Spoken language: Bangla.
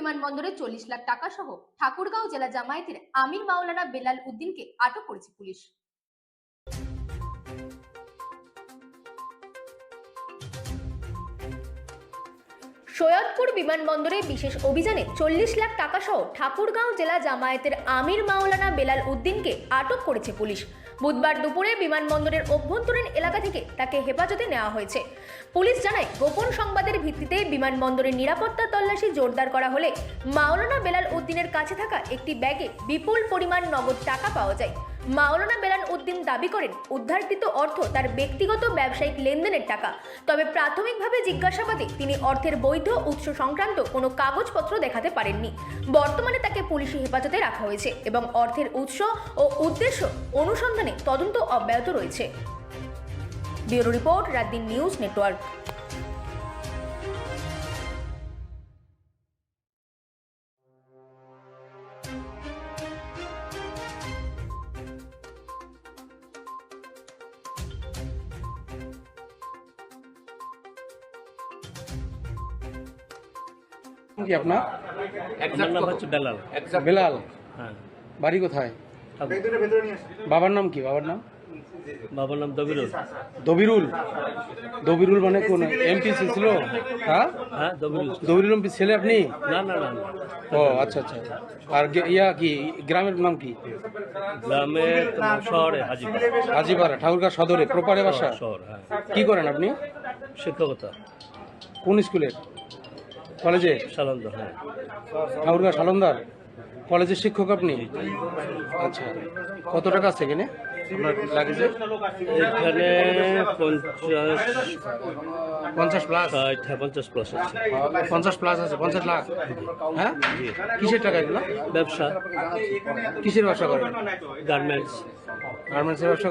বিমানবন্দরে 40 লাখ টাকা সহ ঠাকুরগাঁও জেলা জামায়াতের আমির মাওলানা বেলাল উদ্দিনকে আটক করেছে পুলিশ। সৈয়দপুর বিমানবন্দরে বিশেষ অভিযানে 40 লাখ টাকা সহ ঠাকুরগাঁও জেলা জামায়াতের আমির মাওলানা বেলাল উদ্দিনকে আটক করেছে পুলিশ। বুধবার দুপুরে বিমানবন্দরের অভ্যন্তরীণ এলাকা থেকে তাকে হেফাজতে নেওয়া হয়েছে। পুলিশ জানায়, গোপন সংবাদের ভিত্তিতে বিমানবন্দরের নিরাপত্তা তল্লাশি জোরদার করা হলে মাওলানা বেলাল উদ্দিনের কাছে থাকা একটি ব্যাগে বিপুল পরিমাণ নগদ টাকা পাওয়া যায়। মাওলানা বেলাল উদ্দিন দাবি করেন, উদ্ধারকৃত অর্থ তার ব্যক্তিগত ব্যবসায়িক লেনদেনের টাকা। তবে প্রাথমিকভাবে জিজ্ঞাসাবাদে তিনি অর্থের বৈধ উৎস সংক্রান্ত কোনো কাগজপত্র দেখাতে পারেননি। বর্তমানে তাকে পুলিশি হেফাজতে রাখা হয়েছে এবং অর্থের উৎস ও উদ্দেশ্য অনুসন্ধানে তদন্ত অব্যাহত রয়েছে। Bureau report, রাতদিন news network. কি আপনার? আমার নাম হচ্ছে বেলাল। বেলাল। হ্যাঁ। বাড়ি কোথায়? বাবার নাম কি? বাবার নাম বাবার নাম দবিরুল। দবিরুল। দবিরুল মানে কোন এমপি ছিল? হ্যাঁ, হ্যাঁ দবিরুল। দবিরুল এমপি ছেলে আপনি? না না না না। ও আচ্ছা আচ্ছা। আর ইয়া কি গ্রামের নাম কি? গ্রামে তোমার শহরে হাজিপাড়া। হাজিপাড়া, ঠাকুরগাঁও সদরে প্রপারে বাসা। শহর, হ্যাঁ। কি করেন আপনি? শিক্ষকতা। কোন স্কুলে? কলেজে? সালান্দা, হ্যাঁ। ঠাকুরগাঁও সালন্দার কলেজের শিক্ষক আপনি? আচ্ছা, কত টাকা আছে এখানে আপনার লাগেছে? এখানে 50 প্লাস। 50 প্লাস আছে। 50 প্লাস আছে। 50 লাখ। হ্যাঁ, কিসের টাকা এগুলো? ব্যবসা, কিসের ব্যবসা করেন? গার্মেন্টস। গার্মেন্টসের ব্যবসা।